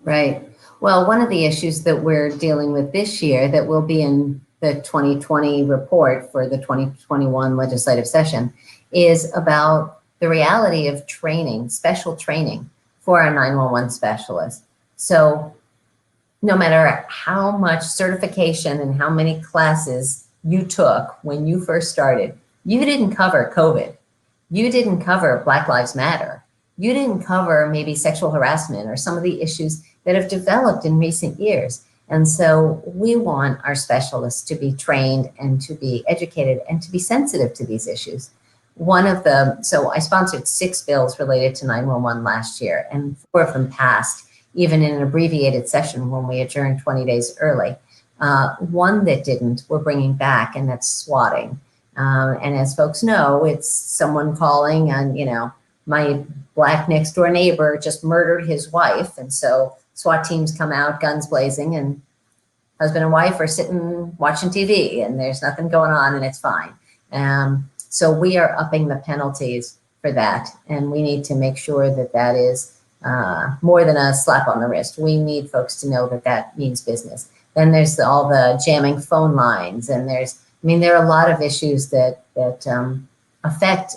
Right. Well, one of the issues that we're dealing with this year that will be in the 2020 report for the 2021 legislative session is about the reality of training, special training for our 911 specialists. So no matter how much certification and how many classes you took when you first started, you didn't cover COVID. You didn't cover Black Lives Matter. You didn't cover maybe sexual harassment or some of the issues that have developed in recent years. And so we want our specialists to be trained and to be educated and to be sensitive to these issues. So I sponsored 6 bills related to 911 last year, and 4 of them passed, even in an abbreviated session when we adjourned 20 days early. One that didn't, we're bringing back, and that's swatting. And as folks know, it's someone calling and, my Black next door neighbor just murdered his wife. And so SWAT teams come out, guns blazing, and husband and wife are sitting watching TV, and there's nothing going on, and it's fine. So we are upping the penalties for that, and we need to make sure that that is more than a slap on the wrist. We need folks to know that that means business. Then there's all the jamming phone lines, and there are a lot of issues that affect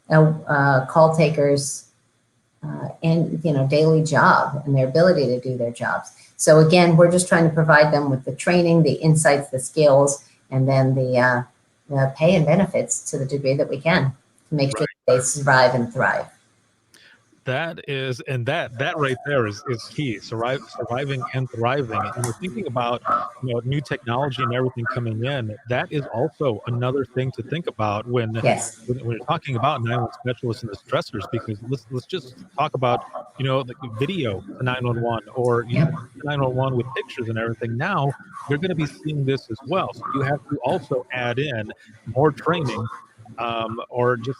call takers and daily job and their ability to do their jobs. So again, we're just trying to provide them with the training, the insights, the skills, and then the pay and benefits to the degree that we can to make sure that they survive and thrive. That right there is key. Surviving and thriving. And we're thinking about new technology and everything coming in. That is also another thing to think about when you're talking about 911 specialists and the stressors. Because let's just talk about the video to 911 or 911 with pictures and everything. Now they're going to be seeing this as well. So you have to also add in more training or just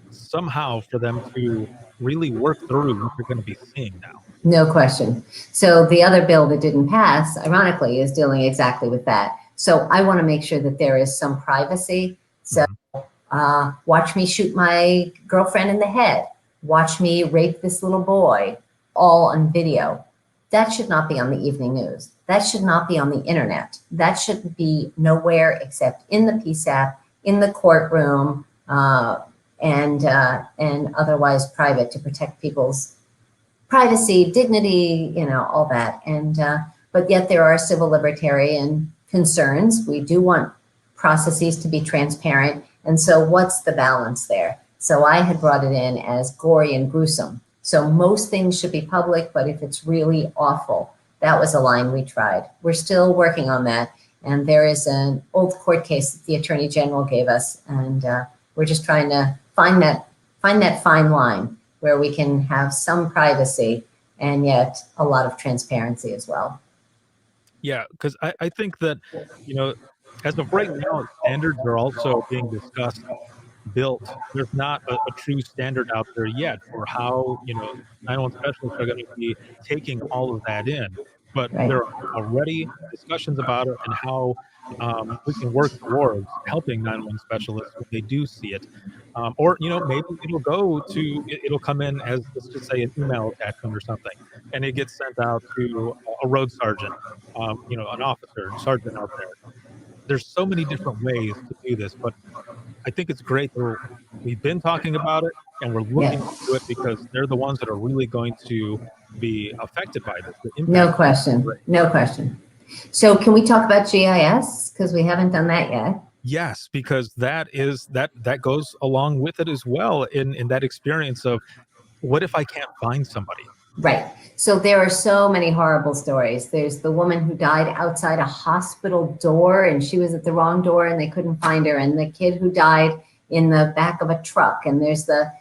somehow for them to really work through what they're going to be seeing now. No question. So the other bill that didn't pass, ironically, is dealing exactly with that. So I want to make sure that there is some privacy. So watch me shoot my girlfriend in the head. Watch me rape this little boy, all on video. That should not be on the evening news. That should not be on the internet. That should be nowhere except in the PSAP, in the courtroom, and otherwise private to protect people's privacy, dignity, all that. And but yet there are civil libertarian concerns. We do want processes to be transparent. And so what's the balance there? So I had brought it in as gory and gruesome. So most things should be public, but if it's really awful, that was a line we tried. We're still working on that. And there is an old court case that the Attorney General gave us, and we're just trying to find that fine line where we can have some privacy and yet a lot of transparency as well. Yeah, because I think that, as of right now, standards are also being discussed, built. There's not a true standard out there yet for how, 911 specialists are going to be taking all of that in. But there are already discussions about it and how we can work towards helping 911 specialists when they do see it. Or, maybe it'll come in as, let's just say, an email attachment or something, and it gets sent out to a road sergeant, an officer, sergeant out there. There's so many different ways to do this, but I think it's great that we've been talking about it and we're looking into it because they're the ones that are really going to be affected by this. No question. No question. So can we talk about GIS? Because we haven't done that yet. Yes, because that goes along with it as well in that experience of what if I can't find somebody? Right. So there are so many horrible stories. There's the woman who died outside a hospital door and she was at the wrong door and they couldn't find her. And the kid who died in the back of a truck. And there's the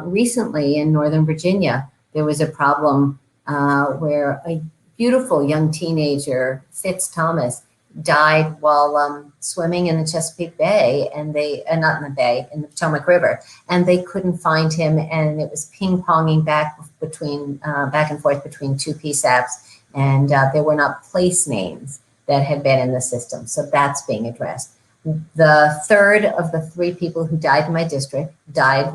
recently in Northern Virginia, there was a problem where a beautiful young teenager, Fitz Thomas, died while swimming in the Chesapeake Bay, and they not in the bay, in the Potomac River, and they couldn't find him, and it was ping-ponging back and forth between two PSAPs, and there were not place names that had been in the system, so that's being addressed. The third of the three people who died in my district died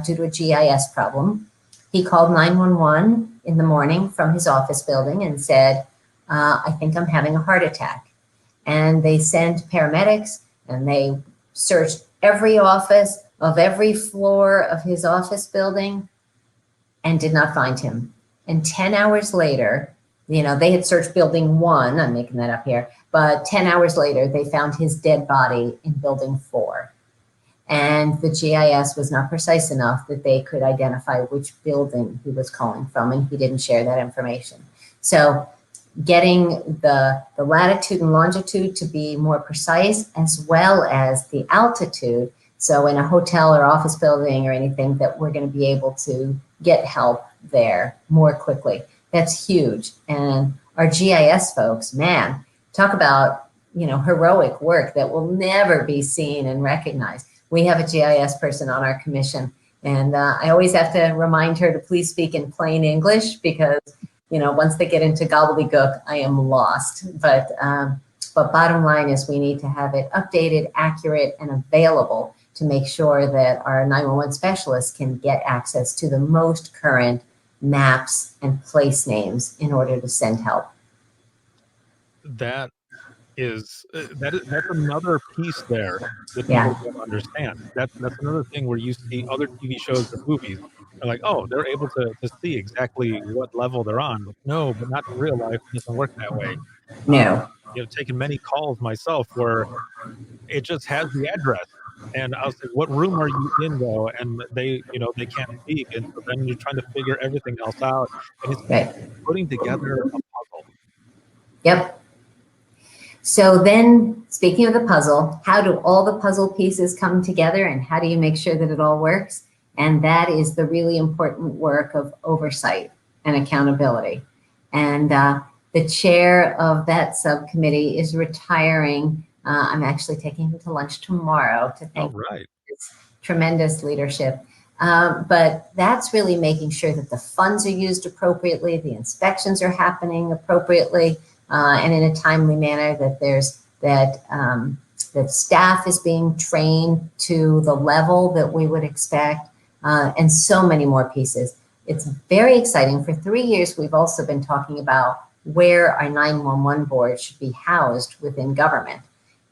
due to a GIS problem. He called 911 in the morning from his office building and said, I think I'm having a heart attack. And they sent paramedics, and they searched every office of every floor of his office building and did not find him. And 10 hours later, they had searched building 1, I'm making that up here, but 10 hours later, they found his dead body in building 4. And the GIS was not precise enough that they could identify which building he was calling from, and he didn't share that information. So getting the latitude and longitude to be more precise, as well as the altitude. So in a hotel or office building or anything, that we're going to be able to get help there more quickly. That's huge. And our GIS folks, man, talk about, heroic work that will never be seen and recognized. We have a GIS person on our commission, and I always have to remind her to please speak in plain English, because once they get into gobbledygook, I am lost. But bottom line is we need to have it updated, accurate, and available to make sure that our 911 specialists can get access to the most current maps and place names in order to send help. That's another piece there that Yeah. people don't understand. That's another thing where you see other TV shows or movies, they're like, oh, they're able to see exactly what level they're on. But no, but not in real life. It doesn't work that way. No. Taken many calls myself where it just has the address, and I was like, what room are you in though? And they can't speak, and so then you're trying to figure everything else out, and it's Right. putting together a puzzle. Yep. So then, speaking of the puzzle, how do all the puzzle pieces come together, and how do you make sure that it all works? And that is the really important work of oversight and accountability. And the chair of that subcommittee is retiring. I'm actually taking him to lunch tomorrow to thank him for his tremendous leadership. But that's really making sure that the funds are used appropriately, the inspections are happening appropriately, and in a timely manner, that staff is being trained to the level that we would expect, and so many more pieces. It's very exciting. For 3 years, we've also been talking about where our 911 board should be housed within government.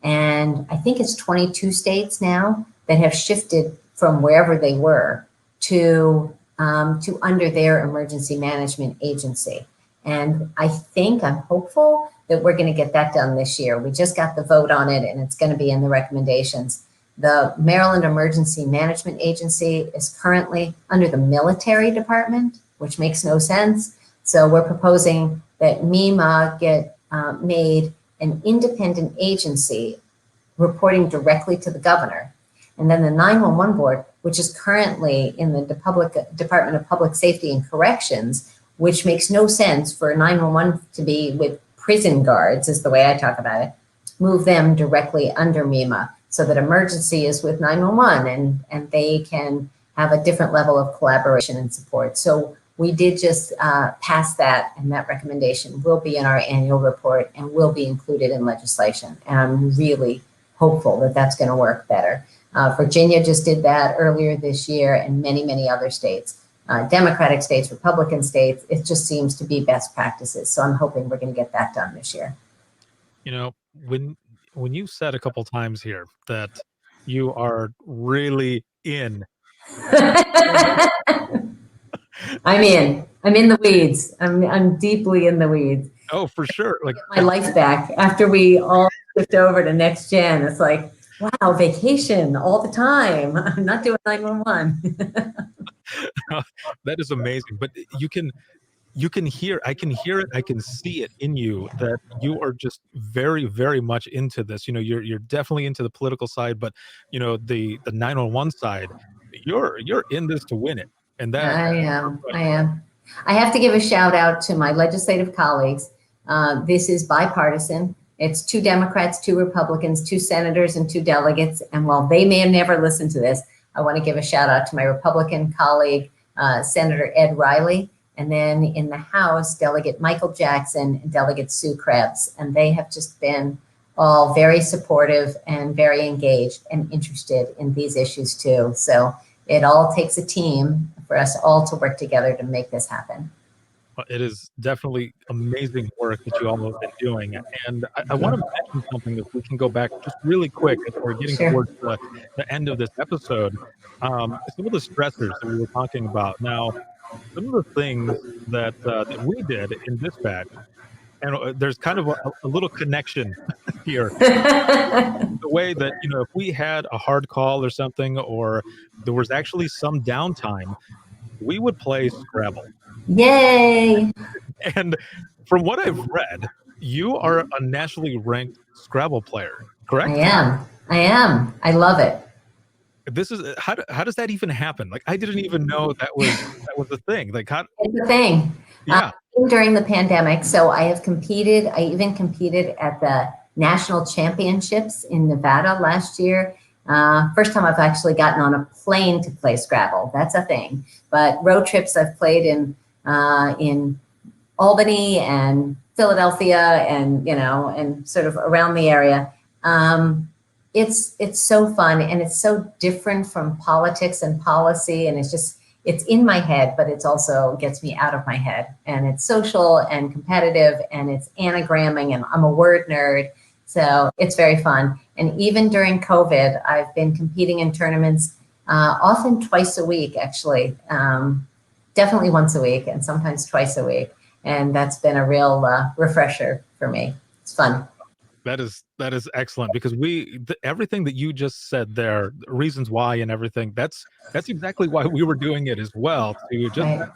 And I think it's 22 states now that have shifted from wherever they were to under their emergency management agency. And I'm hopeful that we're going to get that done this year. We just got the vote on it, and it's going to be in the recommendations. The Maryland Emergency Management Agency is currently under the military department, which makes no sense. So we're proposing that MEMA get made an independent agency reporting directly to the governor. And then the 911 board, which is currently in the Department of Public Safety and Corrections, which makes no sense for 911 to be with prison guards, is the way I talk about it, move them directly under MEMA so that emergency is with 911 and they can have a different level of collaboration and support. So we did just pass that, and that recommendation will be in our annual report and will be included in legislation. And I'm really hopeful that that's going to work better. Virginia just did that earlier this year, and many, many other states. Democratic states, Republican states, it just seems to be best practices. So I'm hoping we're going to get that done this year. When you said a couple times here that you are really in. I'm in the weeds. I'm deeply in the weeds. Oh, for sure. Like my life back after we all shift over to next gen. It's like, wow, vacation all the time. I'm not doing 911. That is amazing. But you can hear, I can hear it, I can see it in you that you are just very, very much into this. You're definitely into the political side, but the 911 side, you're in this to win it. And that I am. I am. I have to give a shout out to my legislative colleagues. This is bipartisan. It's 2 Democrats, 2 Republicans, 2 senators, and 2 delegates. And while they may have never listened to this, I want to give a shout out to my Republican colleague, Senator Ed Riley, and then in the House, Delegate Michael Jackson and Delegate Sue Krebs. And they have just been all very supportive and very engaged and interested in these issues too. So it all takes a team for us all to work together to make this happen. It is definitely amazing work that you all have been doing. And I want to mention something, if we can go back just really quick as we're getting towards the end of this episode. Some of the stressors that we were talking about. Now, some of the things that we did in dispatch, and there's kind of a little connection here. The way that, if we had a hard call or something, or there was actually some downtime, we would play Scrabble. Yay! And from what I've read, you are a nationally ranked Scrabble player, correct? I am. I love it. This is how does that even happen? Like, I didn't even know that was a thing. Like, how? It's a thing. Yeah. During the pandemic, so I have competed. I even competed at the national championships in Nevada last year. First time I've actually gotten on a plane to play Scrabble. That's a thing. But road trips I've played in Albany and Philadelphia and, and sort of around the area. It's so fun, and it's so different from politics and policy. And it's in my head, but it's also gets me out of my head, and it's social and competitive, and it's anagramming, and I'm a word nerd. So it's very fun. And even during COVID, I've been competing in tournaments, often twice a week, actually. Definitely once a week, and sometimes twice a week. And that's been a real refresher for me. It's fun. That is excellent, because everything that you just said there, the reasons why and everything, that's exactly why we were doing it as well. To just, Right.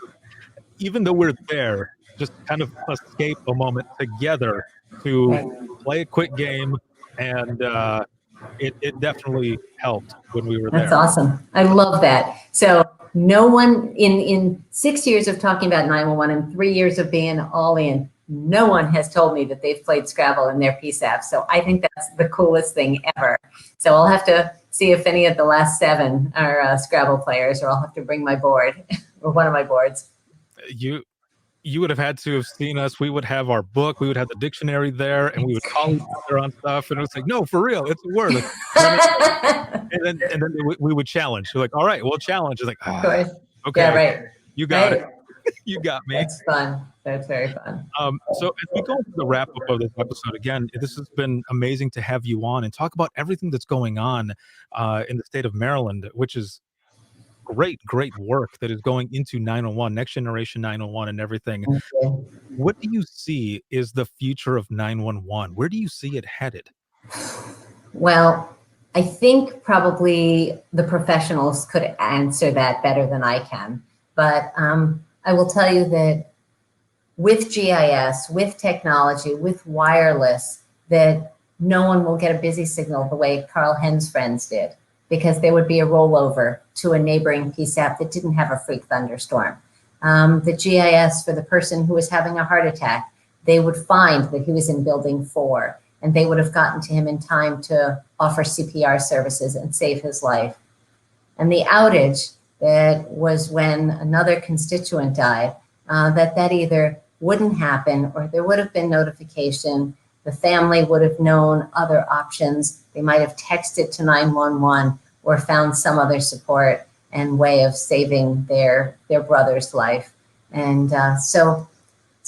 Even though we're there, just kind of escape a moment together to play a quick game, and it definitely helped when we were there. That's awesome. I love that. So no one in 6 years of talking about 911 and 3 years of being all in, no one has told me that they've played Scrabble in their PSAP. So I think that's the coolest thing ever. So I'll have to see if any of the last 7 are Scrabble players, or I'll have to bring my board or one of my boards. You would have had to have seen us. We would have our book. We would have the dictionary there, and we would call each other on stuff. And it was like, no, for real, it's a word. and then we would challenge. We're like, all right, we'll challenge. It's like, Of course. okay, Yeah, right. You got Right. it. You got me. That's fun. That's very fun. So as we go into the wrap up of this episode, again, this has been amazing to have you on and talk about everything that's going on in the state of Maryland, which is great work that is going into 911, next generation 911 and everything. Okay. What do you see is the future of 911? Where do you see it headed? Well, I think probably the professionals could answer that better than I can. But I will tell you that with GIS, with technology, with wireless, that no one will get a busy signal the way Carl Henn's friends did, because there would be a rollover to a neighboring PSAP that didn't have a freak thunderstorm. The GIS for the person who was having a heart attack, they would find that he was in building 4, and they would have gotten to him in time to offer CPR services and save his life. And the outage, that was when another constituent died, that either wouldn't happen, or there would have been notification. The family would have known other options. They might have texted to 911 or found some other support and way of saving their brother's life. And so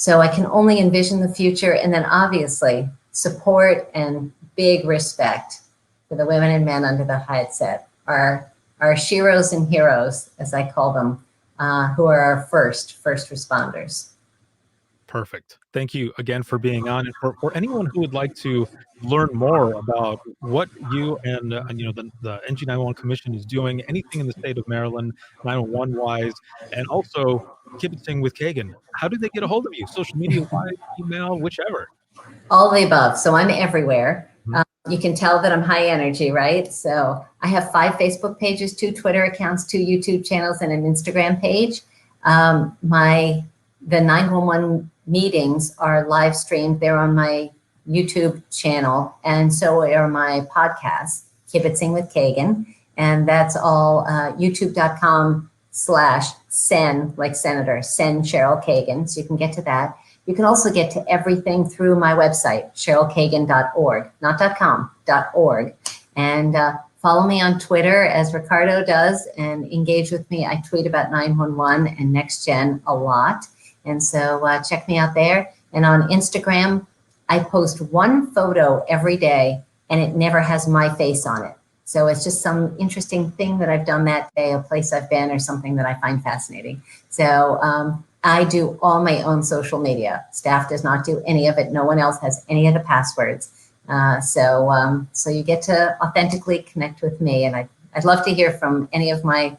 I can only envision the future. And then obviously support and big respect for the women and men under the headset, our sheroes and heroes, as I call them, who are our first responders. Perfect. Thank you again for being on. And for anyone who would like to learn more about what you and the NG911 Commission is doing, anything in the state of Maryland, 911 wise, and also kibitzing with Kagan, how do they get a hold of you? Social media, wise, email, whichever. All of the above. So I'm everywhere. You can tell that I'm high energy, right? So I have 5 Facebook pages, 2 Twitter accounts, 2 YouTube channels, and an Instagram page. The 911 meetings are live streamed. They're on my YouTube channel, and so are my podcasts, Kibitzing with Kagan. And that's all youtube.com/Sen, like Senator, Sen Cheryl Kagan. So you can get to that. You can also get to everything through my website, CherylKagan.org, not .com, .org. And follow me on Twitter, as Ricardo does, and engage with me. I tweet about 911 and Next Gen a lot. And so check me out there. And on Instagram, I post 1 photo every day, and it never has my face on it. So it's just some interesting thing that I've done that day, a place I've been, or something that I find fascinating. So I do all my own social media. Staff does not do any of it. No one else has any of the passwords. So you get to authentically connect with me. And I'd love to hear from any of my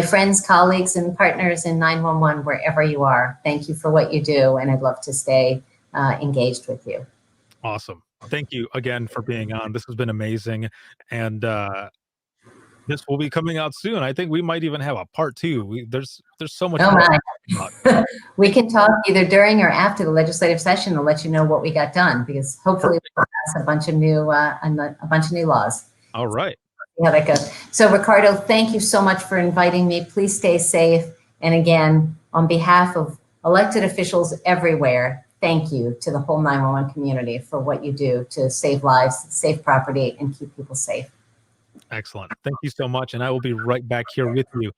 friends, colleagues, and partners in 911, wherever you are. Thank you for what you do. And I'd love to stay engaged with you. Awesome. Thank you again for being on. This has been amazing. And this will be coming out soon. I think we might even have a part 2. There's so much. Oh my. We can talk either during or after the legislative session to let you know what we got done, because hopefully we'll pass a bunch of new laws. All right. See how that goes. So Ricardo, thank you so much for inviting me. Please stay safe. And again, on behalf of elected officials everywhere, thank you to the whole 911 community for what you do to save lives, save property, and keep people safe. Excellent. Thank you so much. And I will be right back here with you.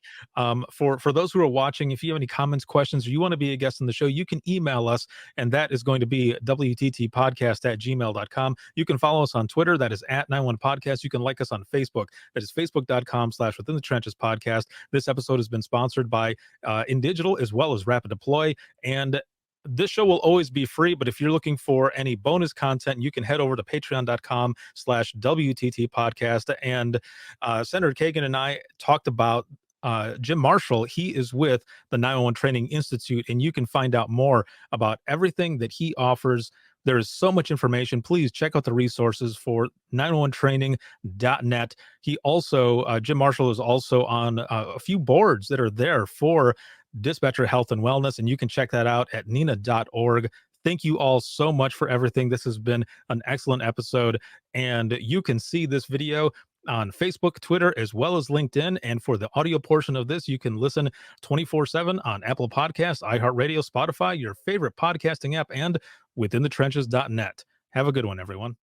For those who are watching, if you have any comments, questions, or you want to be a guest on the show, you can email us, and that is going to be wttpodcast@gmail.com. You can follow us on Twitter. That is @91podcast. You can like us on Facebook. That is facebook.com/Within the Trenches podcast. This episode has been sponsored by InDigital as well as Rapid Deploy. And this show will always be free, but if you're looking for any bonus content, you can head over to patreon.com/WTT podcast. And Senator Kagan and I talked about Jim Marshall. He is with the 911 Training Institute, and you can find out more about everything that he offers. There is so much information. Please check out the resources for 911training.net. He also, Jim Marshall is also on a few boards that are there for dispatcher health and wellness, and you can check that out at nina.org. Thank you all so much for everything. This has been an excellent episode, and you can see this video on Facebook, Twitter, as well as LinkedIn. And for the audio portion of this, you can listen 24/7 on Apple Podcasts, iHeartRadio, Spotify, your favorite podcasting app, and withinthetrenches.net. Have a good one, everyone.